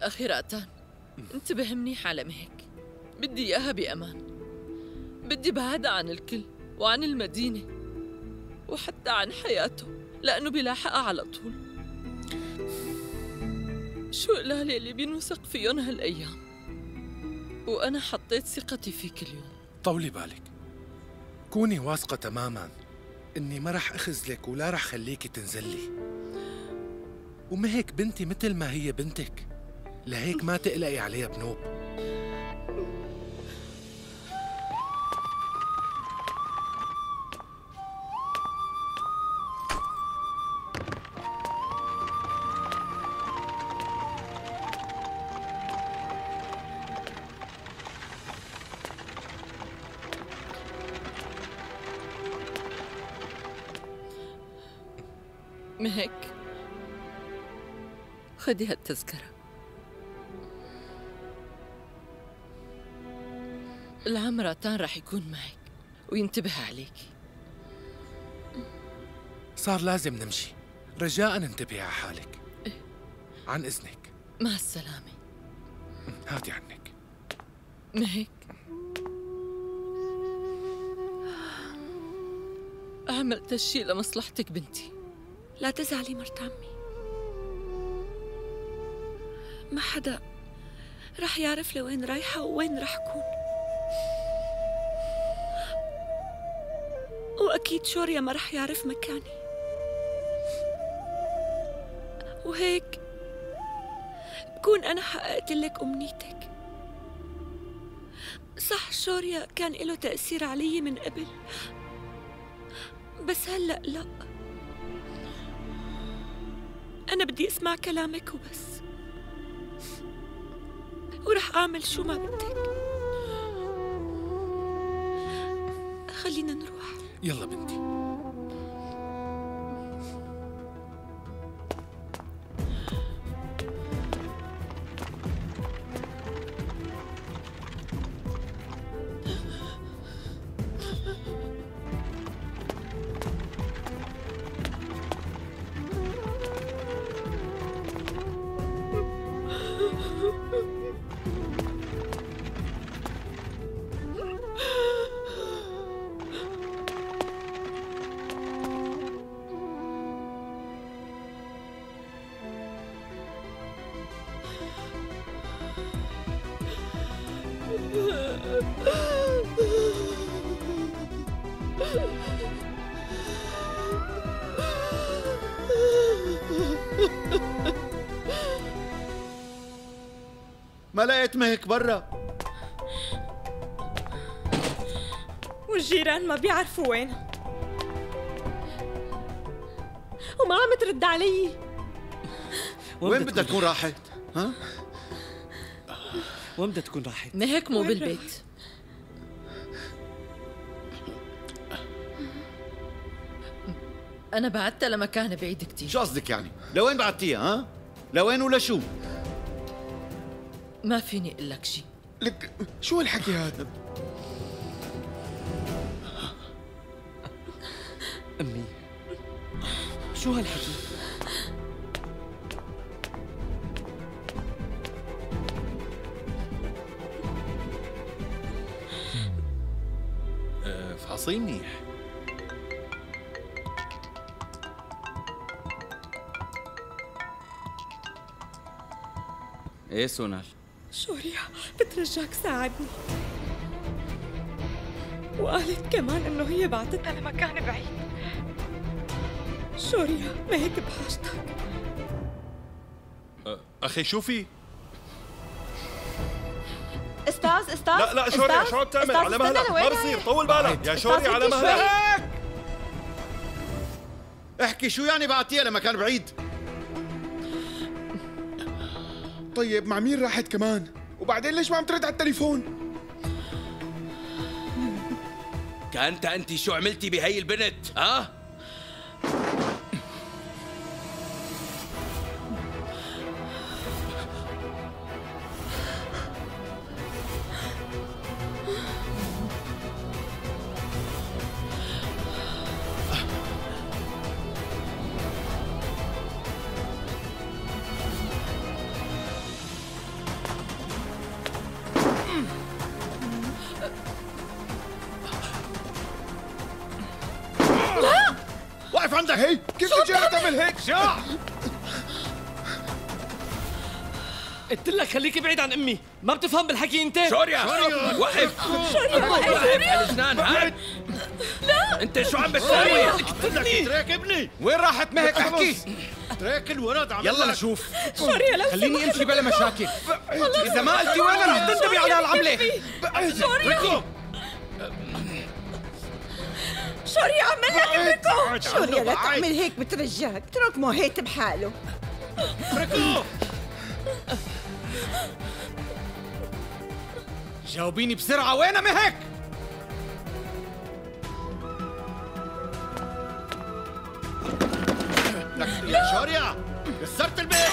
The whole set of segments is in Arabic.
أخي رأتان، انتبه منيح على مهك. بدي إياها بأمان، بدي بعدها عن الكل وعن المدينة وحتى عن حياته، لأنه بيلاحقها على طول. شو قلالي اللي بينوثق فيهم هالأيام، وأنا حطيت ثقتي فيك اليوم. طولي بالك، كوني واثقة تماماً إني ما رح أخذلك ولا رح خليكي تنزلي. ومهك بنتي مثل ما هي بنتك، لهيك ما تقلقي عليها بنوب. مهك، خدي هالتذكرة. العم راتان رح يكون معك وينتبه عليكي. صار لازم نمشي، رجاءً انتبهي على حالك. عن إذنك. مع السلامة. هاتي عنك. مهك، عملت هالشي لمصلحتك بنتي. لا تزعلي مرت عمي، ما حدا رح يعرف لوين رايحة ووين رح كون، وأكيد شوريا ما رح يعرف مكاني، وهيك بكون أنا حققت لك أمنيتك. صح شوريا كان له تأثير علي من قبل، بس هلأ لا. أنا بدي أسمع كلامك وبس، ورح أعمل شو ما بدك. خلينا نروح. يلا بنتي. ما لقيت مهك برا، والجيران ما بيعرفوا وينها، وما عم ترد علي. وين بدها تكون راحت؟ ها؟ وين بدها تكون راحت؟ مهك مو بالبيت. أنا بعتها لمكان بعيد كتير. شو قصدك يعني؟ لوين بعتيها ها؟ لوين ولا شو؟ ما فيني أقول لك شي. لك شو هالحكي هذا؟ أمي شو هالحكي؟ فحصيه منيح. ايه سونال؟ شوريا بترجاك ساعدني، وقالت كمان انه هي بعتتها لمكان بعيد. شوريا ما هيك بحاجتك. أخي شوفي. استاذ لا شوريا شو عم تعمل؟ على مهلك، ما بصير، طول بالك يا شوريا، على مهلك. احكي شو يعني بعتيها لمكان بعيد؟ طيب مع مين راحت كمان؟ وبعدين ليش ما عم ترد على التليفون؟ كأنت أنت شو عملتي بهي البنت؟ ها؟ بدك؟ هي كيف تجي تعمل هيك؟ شو؟ قلت لك خليك بعيد عن امي، ما بتفهم بالحكي انت؟ شوريا وقف الجنان ها؟ لا انت شو عم بتسوي؟ بدك تريك ابني؟ وين راحت مهك احكي؟ تريك الولد عم يلا نشوف. شوريا لو خليني امشي بلا مشاكل. اذا ما قلتي وين رح تنتبهي على هالعمله. شوريا شوريا عمل لك اتركه. شوريا لا تعمل هيك بترجاك، اترك موهيت بحاله. جاوبيني بسرعه، وين مهك؟ لك يا شوريا كسرت البيت.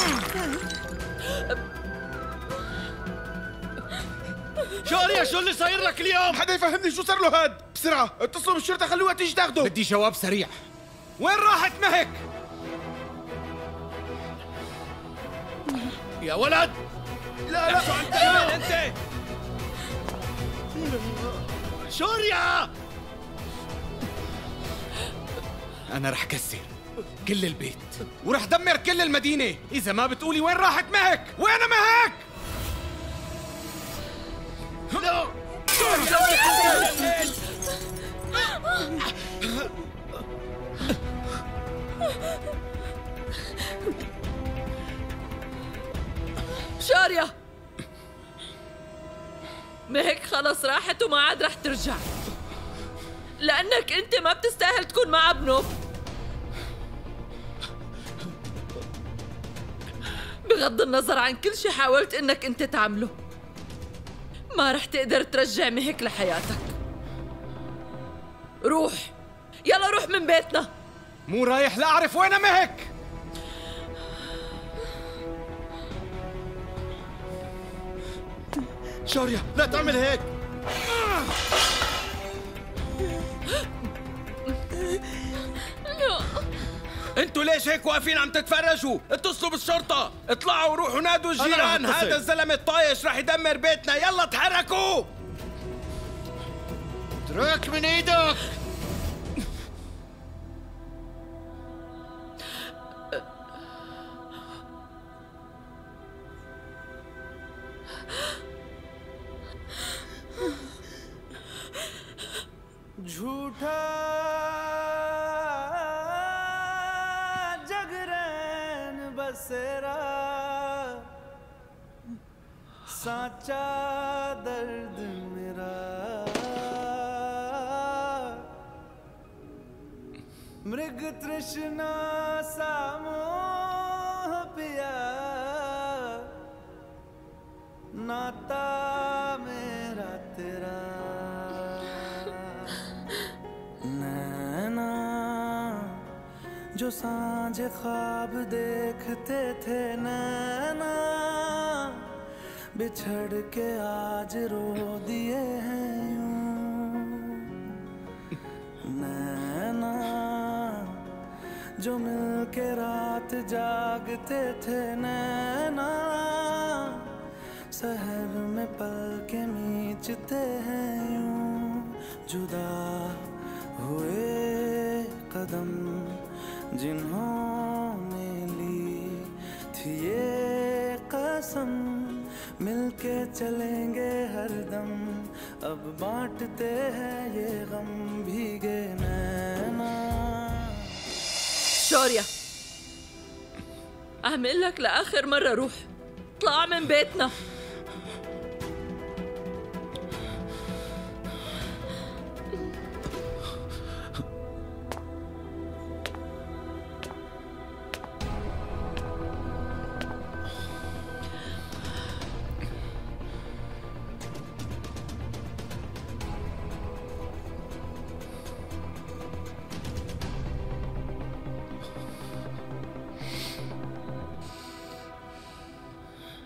شوريا شو اللي صاير لك اليوم؟ حدا يفهمني شو صار له هاد؟ بسرعة اتصلوا بالشرطة خلوها تيجي تاخده. بدي جواب سريع. وين راحت مهك؟ يا ولد لا شو عم تعمل انت؟ شوريا انا رح كسر كل البيت ورح دمر كل المدينه اذا ما بتقولي وين راحت مهك. وين مهك؟ شوريا مهك خلص راحت وما عاد رح ترجع، لأنك أنت ما بتستاهل تكون مع ابنه. بغض النظر عن كل شي حاولت إنك أنت تعمله، ما رح تقدر ترجع مهك لحياتك. روح، يلا روح من بيتنا. مو رايح لأعرف وين مهك. شوريا لا تعمل هيك. انتوا ليش هيك واقفين عم تتفرجوا؟ اتصلوا بالشرطة، اطلعوا وروحوا نادوا الجيران، هذا الزلمة الطايش رح يدمر بيتنا، يلا تحركوا. اترك من ايدك. झूठा जगरैन बसेरा साचा दर्द मेरा मृग तृष्णा सा मोह पिया नाता मेरा तेरा जो सांझ ख्वाब देखते थे नैना बिछड़ के आज रो दिए हैं यूं नैना जो मिल के रात जागते थे नैना सहर में पल के मीचते हैं यूं जुदा हुए कदम जिन्होंने ली थी ये कसम मिलके चलेंगे हरदम अब बांटते हैं ये गम भीगे नैना. شوريا أعمل لك لآخر مرة روح اطلع من بيتنا.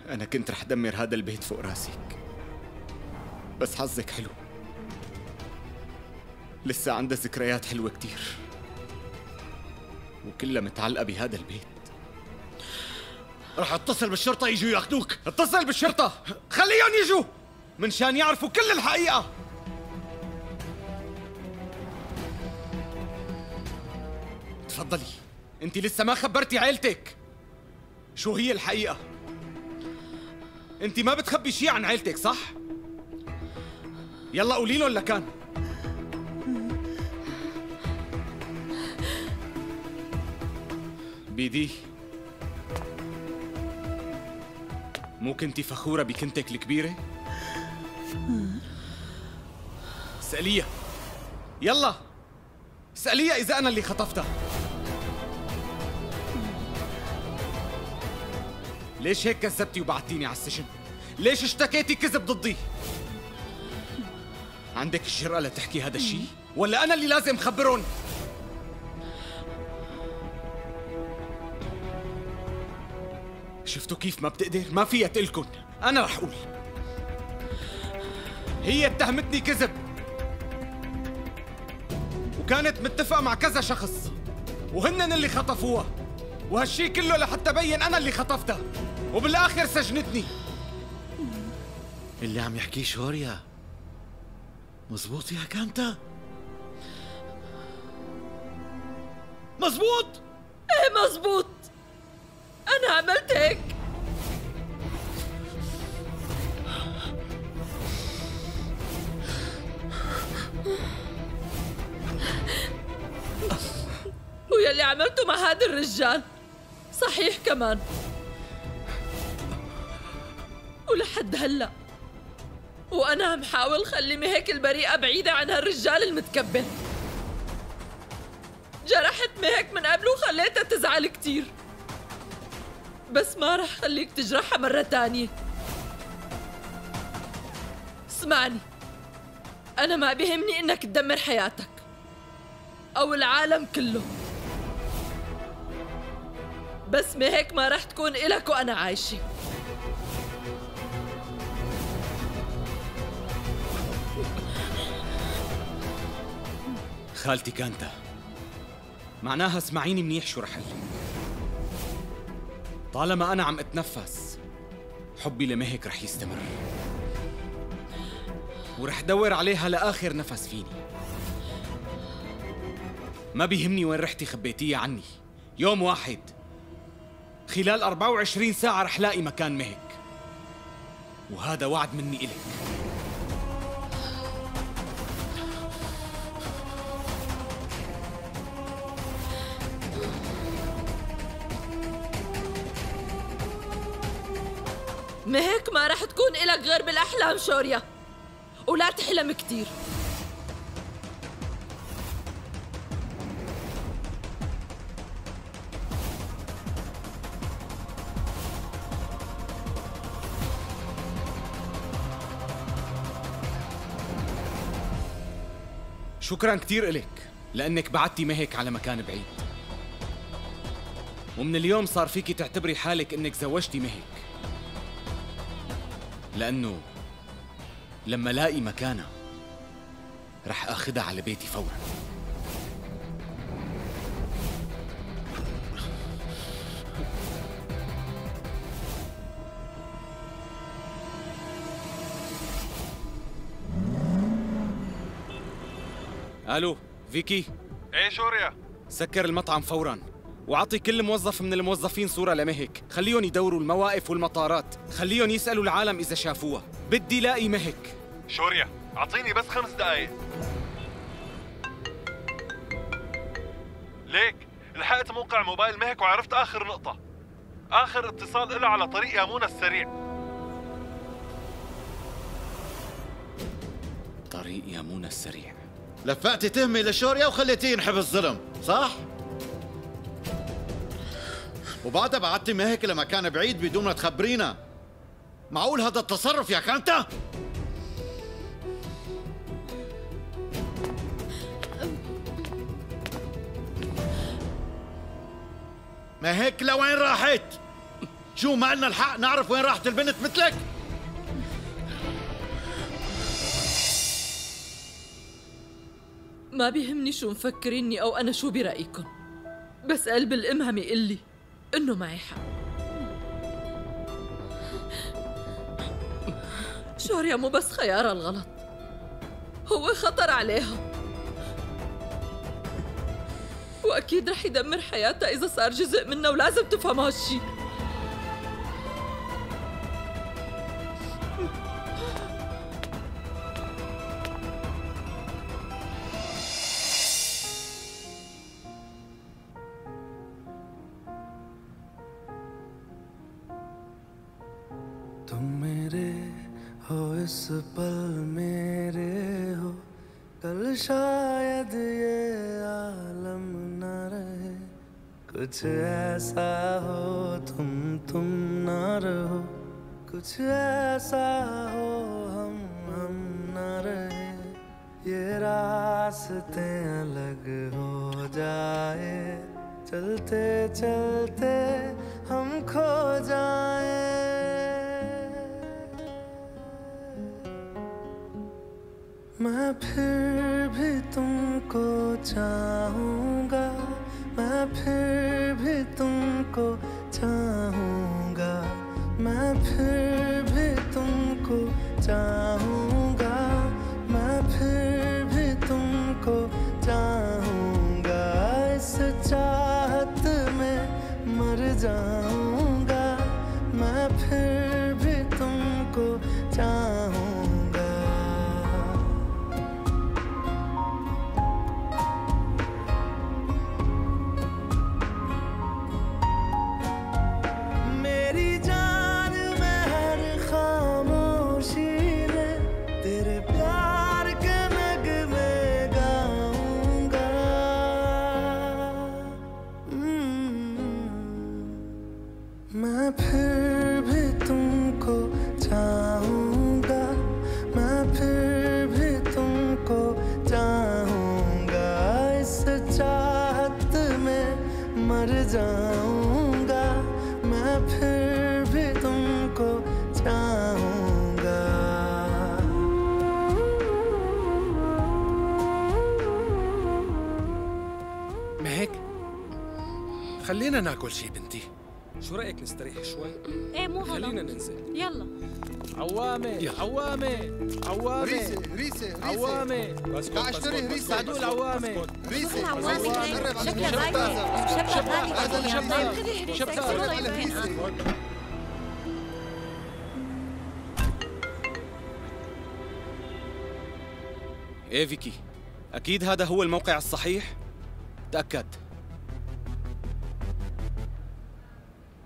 أنا كنت رح دمر هذا البيت فوق راسك، بس حظك حلو، لسه عندها ذكريات حلوة كتير وكلها متعلقة بهذا البيت. رح اتصل بالشرطة يجوا ياخذوك. اتصل بالشرطة، خليهم يجوا منشان يعرفوا كل الحقيقة. تفضلي. انت لسه ما خبرتي عيلتك شو هي الحقيقة. انت ما بتخبي شيء عن عيلتك صح؟ يلا قولي لهم لكان. بيدي، مو كنتي فخورة بكنتك الكبيرة؟ اسأليها، يلا اسأليها إذا أنا اللي خطفتها. ليش هيك كذبتي وبعتيني على السجن؟ ليش اشتكيتي كذب ضدي؟ عندك الجرأة لتحكي هذا الشيء؟ ولا أنا اللي لازم خبرهم؟ شفتوا كيف ما بتقدر؟ ما فيها تقلكن، أنا رح أقول. هي اتهمتني كذب وكانت متفقة مع كذا شخص وهنن اللي خطفوها، وهالشي كله لحتى بين أنا اللي خطفتها وبالآخر سجنتني. اللي عم يحكيه شوريا مزبوط يا كانتا؟ مزبوط؟ ايه مزبوط، أنا عملت هيك. ويلي عملته مع هذا الرجال صحيح كمان، ولحد هلا وأنا عم حاول خلي مهيك البريئة بعيدة عن هالرجال المتكبر. جرحت مهيك من قبل وخليتها تزعل كتير، بس ما رح خليك تجرحها مرة تانية. اسمعني، أنا ما بيهمني إنك تدمر حياتك أو العالم كله، بس مهيك ما رح تكون إلك وأنا عايشة. خالتي كانتا، معناها اسمعيني منيح شو رح قلي. طالما أنا عم أتنفس حبي لمهك رح يستمر، ورح دور عليها لآخر نفس فيني. ما بيهمني وين رحتي خبيتيها عني، يوم واحد خلال 24 ساعة رح لاقي مكان مهك، وهذا وعد مني إلك. مهيك ما رح تكون إلك غير بالأحلام شوريا، ولا تحلم كتير. شكراً كتير إلك لأنك بعدتي مهك على مكان بعيد، ومن اليوم صار فيكي تعتبري حالك إنك زوجتي مهك، لأنه لما لاقي مكانها رح آخدها على بيتي فوراً. الو فيكي. ايه شوريا؟ سكر المطعم فورا وعطي كل موظف من الموظفين صورة لمهك، خليهم يدوروا المواقف والمطارات، خليهم يسألوا العالم إذا شافوها، بدي لاقي مهك. شوريا اعطيني بس 5 دقايق. ليك لحقت موقع موبايل مهك وعرفت آخر نقطة، آخر اتصال إلها على طريق يامونا السريع. طريق يامونا السريع؟ لفقتي تهمي لشوريا وخليتيه ينحبس ظلم، صح؟ وبعدها بعتي مهك لمكان بعيد بدون ما تخبرينا. معقول هذا التصرف يا كانتا؟ مهك لوين راحت؟ شو ما لنا الحق نعرف وين راحت البنت مثلك؟ ما بيهمني شو مفكريني أو أنا شو برأيكم، بس قلب الأم عم يقلي إنه معي حق. شوريا مو بس خيارها الغلط، هو خطر عليها، وأكيد رح يدمر حياتها إذا صار جزء منها، ولازم تفهم هالشي. तुम मेरे हो इस पल मेरे हो, कल शायद ये आलम न रहे। कुछ ऐसा हो तुम न रहो, कुछ ऐसा हो हम न रहे। ये रास्ते अलग हो जाए, चलते चलते हम खो जाए। मैं फिर भी तुमको चाहूँगा, मैं फिर भी तुमको चाहूँगा, मैं फिर भी तुमको चाहूँगा, मैं फिर भी तुमको चाहूँगा। इस चाहत में मर जाऊँगा, मैं फिर भी तुमको चाहूँगा। मैं फिर भी तुमको चाहूँगा, मैं फिर भी तुमको चाहूँगा। इस चाहत में मर जाऊँगा, मैं फिर भी तुमको चाहूँगा। مهك خلينا ناكل شي بنتي. شو رأيك نستريح شوي؟ ايه مو غلط، خلينا ننزل. يلا. عوامة عوامة عوامة ريسة عوامة. تعال اشتري ريسة. ساعدوا العوامة. ريسة شكلها غالية، شكلها غالية. شباب ايه فيكي، أكيد هذا هو الموقع الصحيح؟ تأكد.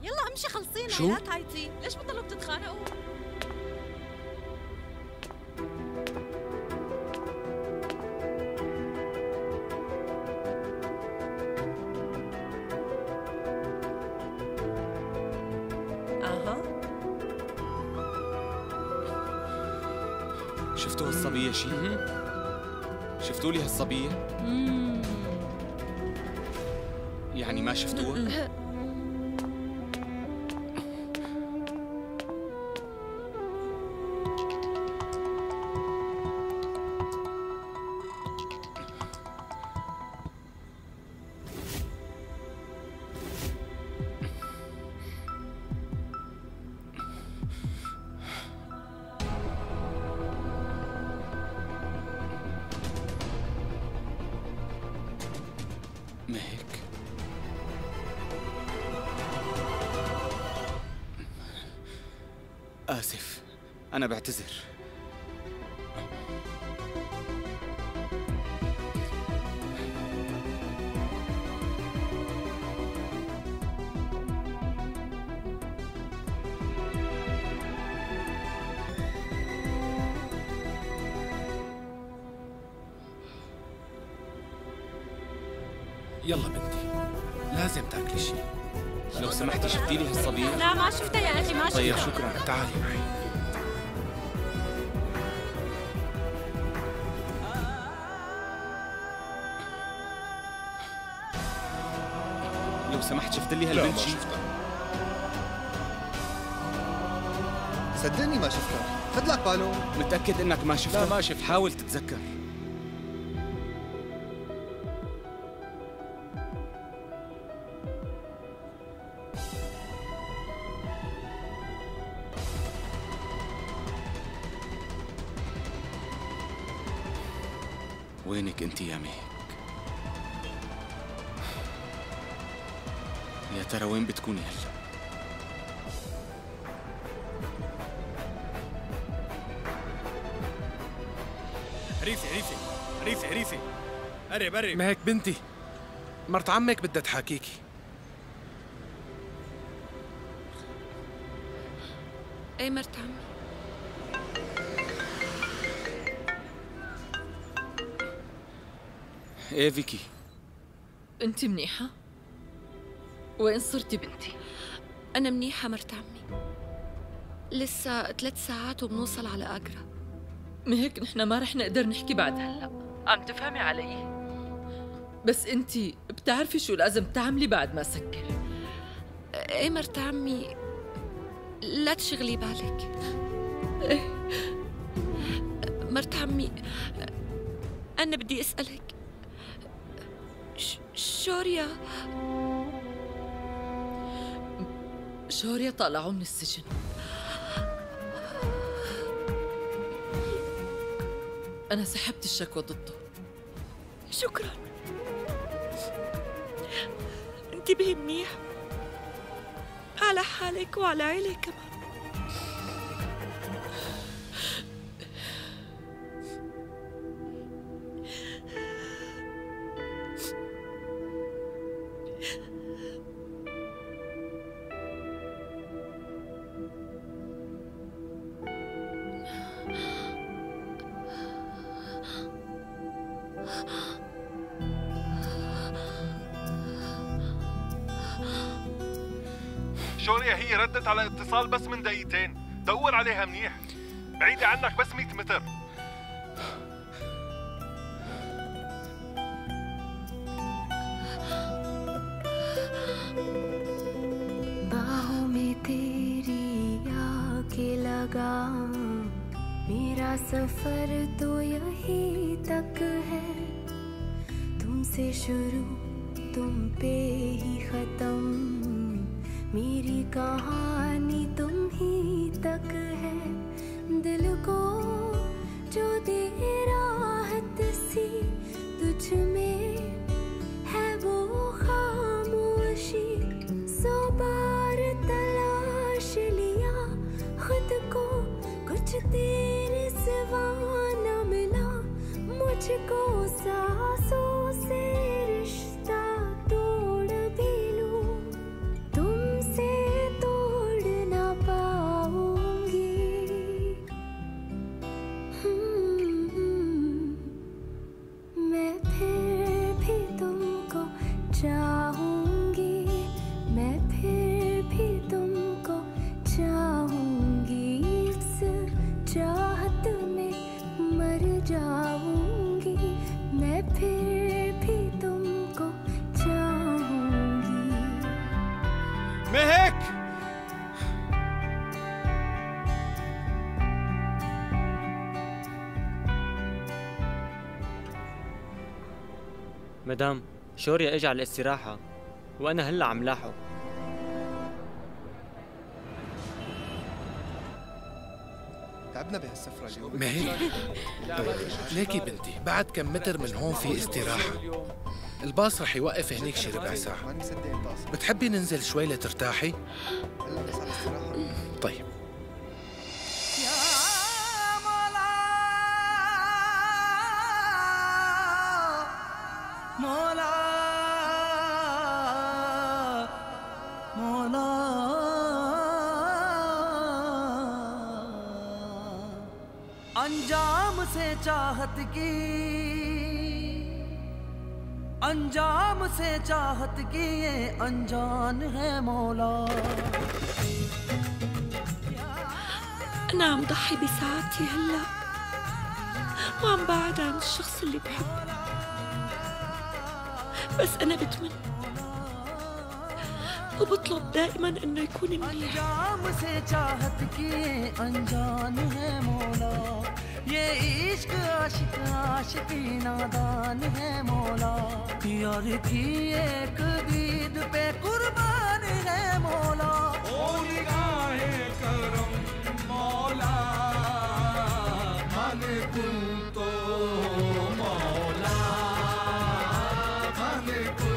يلا امشي خلصينا. شو؟ لا تعيطي، ليش بتضلوا بتتخانقوا؟ شفتوا هالصبية شي؟ شفتوا لي هالصبية؟ يعني ما شفتوها؟ مهك آسف، أنا بعتذر. يلا بنتي، لازم تاكلي شيء. لو سمحتي شفتي لي هالصبية؟ لا ما شفتها يا أخي، ما شفتها. طيب شكرا. تعالي معي. لو سمحت شفت لي هالبنت شي؟ صدقني ما شفتها. خذ لك بالون. متأكد إنك ما شفتها؟ لا ما شفت. حاول تتذكر. وينك انت يا مهك؟ ترى وين بتكوني هلا؟ عريسة قرب مهك بنتي، مرت عمك بدها تحاكيكي. ايه مرت عمي. ايه فيكي، انت منيحة؟ وين صرتي بنتي؟ أنا منيحة مرت عمي، لسه 3 ساعات وبنوصل على آجرا. مهيك نحن ما رح نقدر نحكي بعد هلا، عم تفهمي علي؟ بس انت بتعرفي شو لازم تعملي بعد ما سكر. ايه مرت عمي، لا تشغلي بالك. ايه مرت عمي، أنا بدي أسألك، شوريا طلعوه من السجن. أنا سحبت الشكوى ضده. شكرا، انتبهي منيح على حالك وعلى عيلك كمان. شوريا هي ردت على اتصال بس من دقيقتين، دور عليها منيح، بعيدة عنك بس 100 متر. बाहों में तेरी आके लगा, मेरा सफर तो यहीं तक है, तुमसे शुरू तुम पे ही खत्म, मेरी कहानी तुम ही तक है। दिल को जो दे राहत सी तुझ में है वो खामोशी, 100 बार तलाश लिया खुद को, कुछ तेरे सिवा न मिला मुझको, सांसों से रिश्ता तोड़ भी लूं, तुमसे तोड़ ना पाऊंगी। मैं फिर भी तुमको चाहूंगी, मैं फिर भी तुमको चाहूंगी, इस चाहत में मर जाऊंगी, मैं फिर भी तुमको चाहूंगी। مهك مدام، شوريا اجى على الاستراحة وأنا هلا عم لاحقه. تعبنا بهالسفرة اليوم. مهيك ليكي بنتي، بعد كم متر من هون في استراحة، الباص رح يوقف هنيك شي ربع ساعة. ماني مصدق الباص. بتحبي ننزل شوي لترتاحي؟ هلا بس على الاستراحة. طيب. مولا مولا अंजाम से चाहत की, अंजाम से चाहत की ये अनजान है मौला। أنا عم ضحي بساعتي هلا وعم بعد عن الشخص اللي بحبه، بس أنا بتمنى وبطلب دائما إنه يكون منيح. अंजाम से चाहत की अनजान है मौला, ये इश्क आशिक आशिकी नादान है मौला, यार की एक दीद पे कुर्बान है मौला। ओ निगाहे करम मौला, मन तू तो मौला, मन तू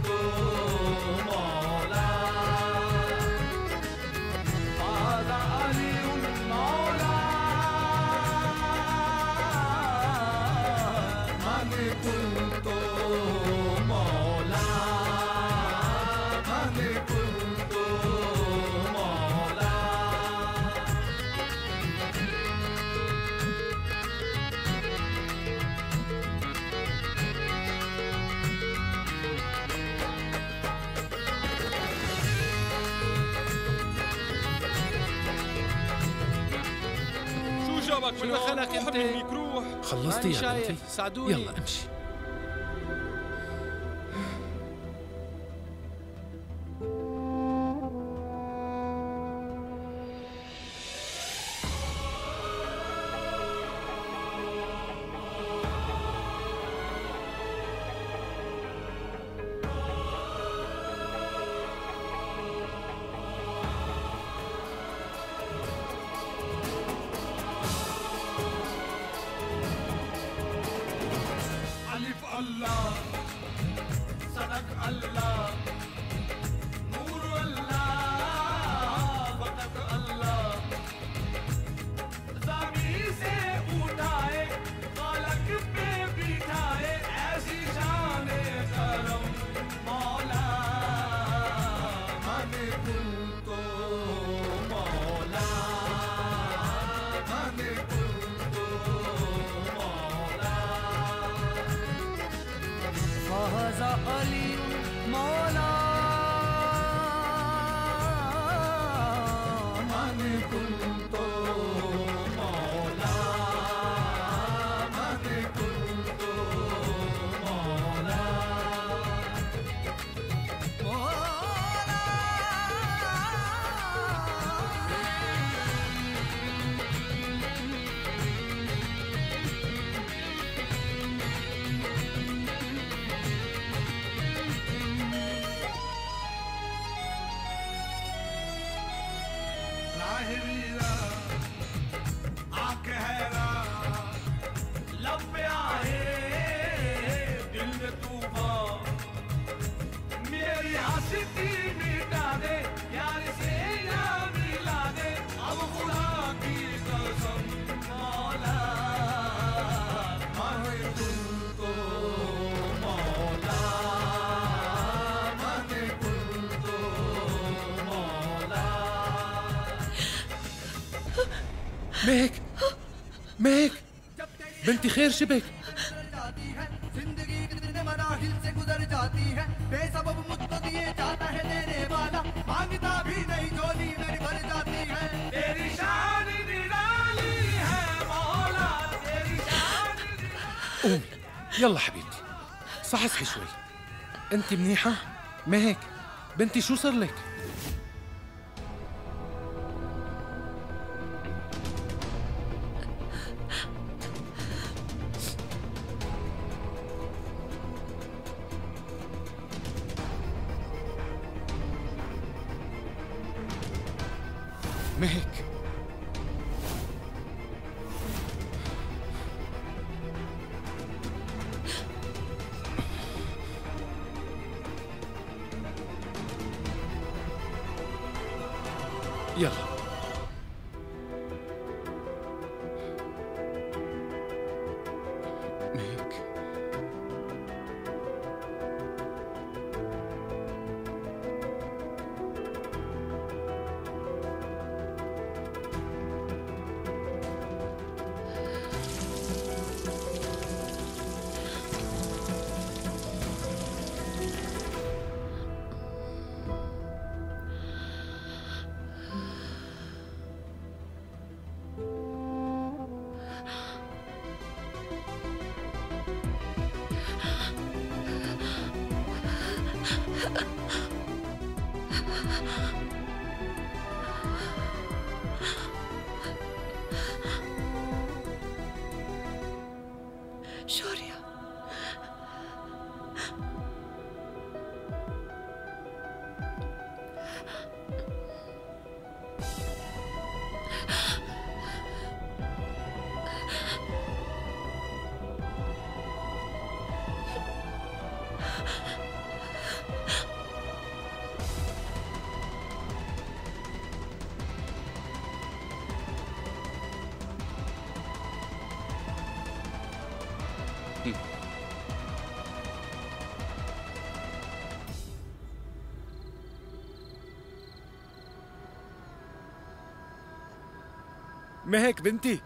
तो मौला। شو دخلك انت؟ خلصتي يا بنتي؟ ساعدوني. يلا امشي. مهك مهك بنتي خير شبك؟ قومي يلا حبيبتي صحصحي شوي. انت منيحة؟ مهك بنتي شو صار لك؟ مهك يلا مهك شوريا مهك بنتي،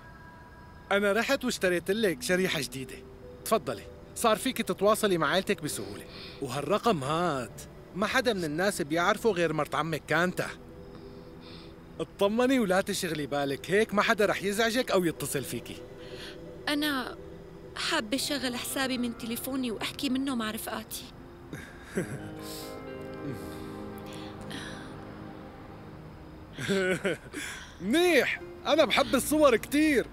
أنا رحت واشتريت لك شريحة جديدة، تفضلي. صار فيك تتواصلي مع عائلتك بسهولة، وهالرقم هاد ما حدا من الناس بيعرفه غير مرت عمك كانتا. اطمني ولا تشغلي بالك، هيك ما حدا رح يزعجك أو يتصل فيكي. أنا حابة شغل حسابي من تليفوني وأحكي منه مع رفقاتي. منيح، أنا بحب الصور كتير.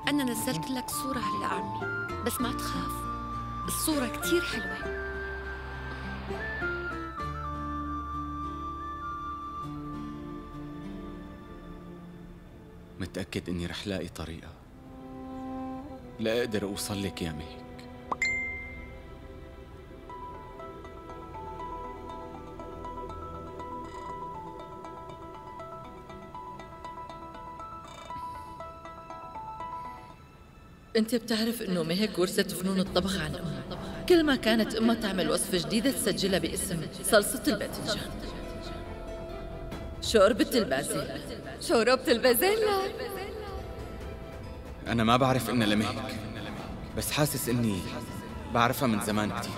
أنا نزلت لك صورة هلأ عمي، بس ما تخاف، الصورة كتير حلوة. متأكد إني رح لاقي طريقة لأقدر أوصل لك يا مهك. انت بتعرف انه مهك ورثت فنون الطبخ عن امها. كل ما كانت امها تعمل وصفة جديدة تسجلها باسم صلصة الباذنجان، شوربة البازيلا، شوربة البازيلا. أنا ما بعرف إنها لمهك، بس حاسس إني بعرفها من زمان كتير.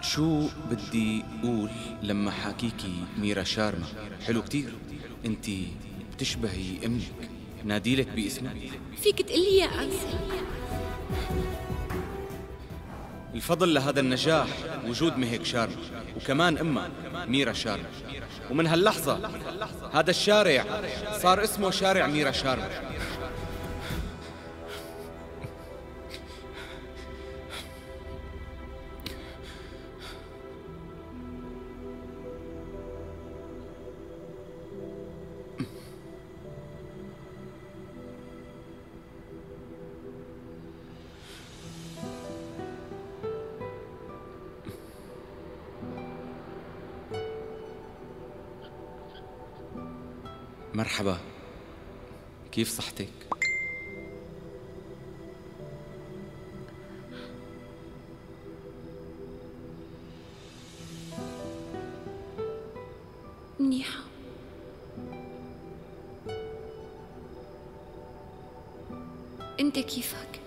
شو بدي أقول لما حاكيكي ميرا شارما؟ حلو كتير، انتي بتشبهي أمك، ناديلك باسمك. فيك تقلي يا أنسة. الفضل لهذا النجاح وجود مهك شارما، وكمان أمها ميرا شارما. ومن هاللحظة هذا الشارع صار اسمه شارع ميرا شارما. مرحبا، كيف صحتك؟ منيحة. انت كيفك؟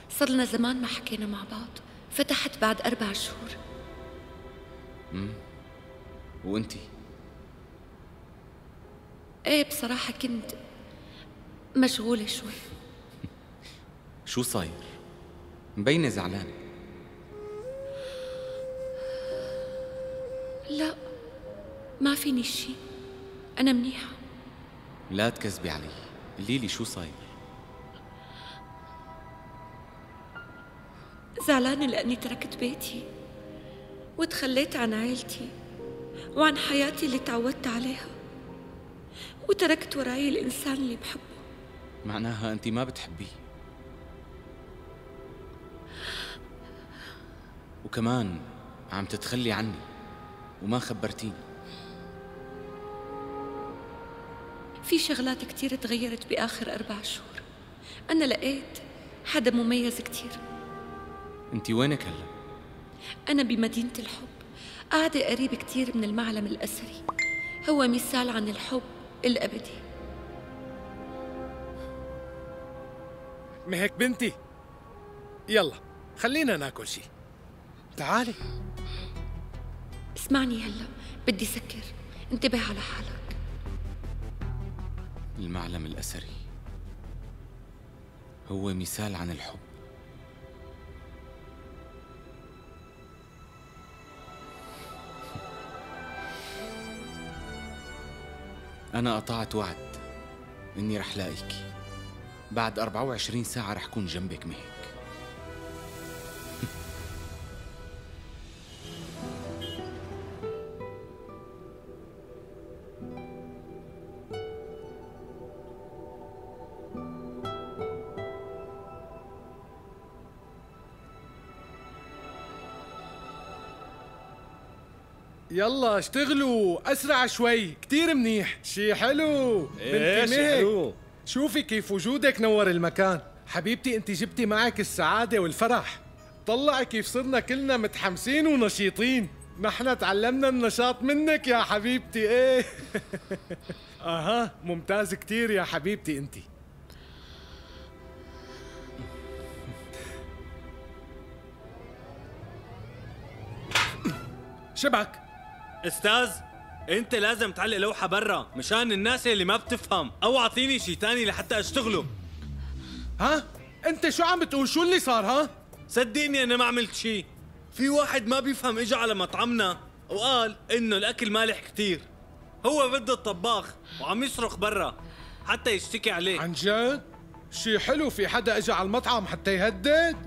صار لنا زمان ما حكينا مع بعض، فتحت بعد 4 شهور. وانتي؟ ايه بصراحة كنت مشغولة شوي. شو صاير؟ مبينة زعلانة. لا ما فيني شي، أنا منيحة. لا تكذبي علي، قليلي شو صاير. زعلانة لأني تركت بيتي وتخليت عن عائلتي وعن حياتي اللي تعودت عليها، وتركت وراي الإنسان اللي بحبه. معناها أنت ما بتحبيه، وكمان عم تتخلي عني وما خبرتيني. في شغلات كتير تغيرت بآخر 4 شهور. أنا لقيت حدا مميز كتير. أنت وينك هلا؟ أنا بمدينة الحب، قاعدة قريب كتير من المعلم الأثري، هو مثال عن الحب الأبدي. مهك بنتي، يلا خلينا ناكل شي. تعالي. اسمعني هلا، بدي سكر، انتبه على حالك. المعلم الأثري هو مثال عن الحب. أنا قطعت وعد إني رح لاقيكي. بعد 24 ساعة رح كون جنبك مهك. يلا اشتغلوا أسرع شوي، كتير منيح. شي حلو. إيه بنتي شي مهك، حلو. شوفي كيف وجودك نور المكان. حبيبتي انت جبتي معك السعادة والفرح. طلعي كيف صرنا كلنا متحمسين ونشيطين. نحن تعلمنا النشاط منك يا حبيبتي. ايه اها ممتاز كتير يا حبيبتي انت. شبك استاذ، انت لازم تعلق لوحة برا مشان الناس اللي ما بتفهم، او اعطيني شي تاني لحتى اشتغله. ها؟ انت شو عم بتقول؟ شو اللي صار؟ ها؟ صدقني انا ما عملت شي. في واحد ما بيفهم اجى على مطعمنا وقال انه الاكل مالح كتير. هو بده الطباخ وعم يصرخ برا حتى يشتكي عليه. عن جد؟ شي حلو في حدا اجى على المطعم حتى يهدد؟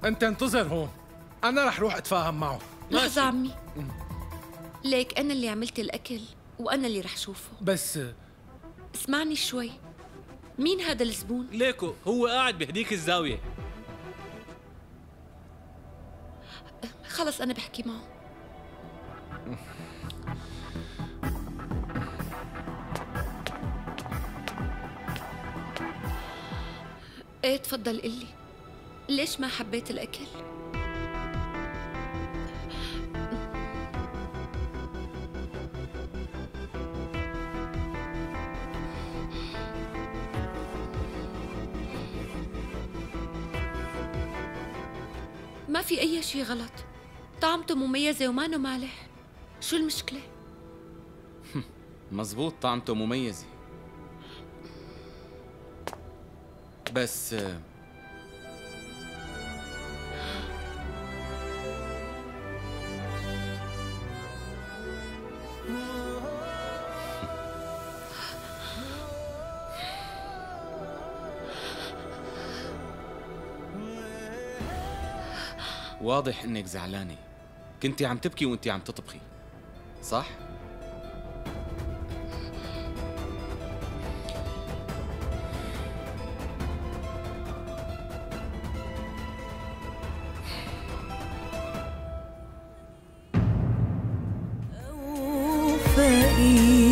انت انتظر هون، انا رح روح اتفاهم معه. لحظة عمي، ليك أنا اللي عملت الأكل وأنا اللي رح شوفه. بس اسمعني شوي، مين هذا الزبون؟ ليكو هو قاعد بهديك الزاوية. خلص أنا بحكي معه. ايه تفضل قلي، ليش ما حبيت الأكل؟ ما في أي شيء غلط، طعمته مميزة ومانه مالح. شو المشكلة؟ مزبوط، طعمته مميزة، بس واضح انك زعلانة. كنتي عم تبكي وانتي عم تطبخي، صح؟ فقير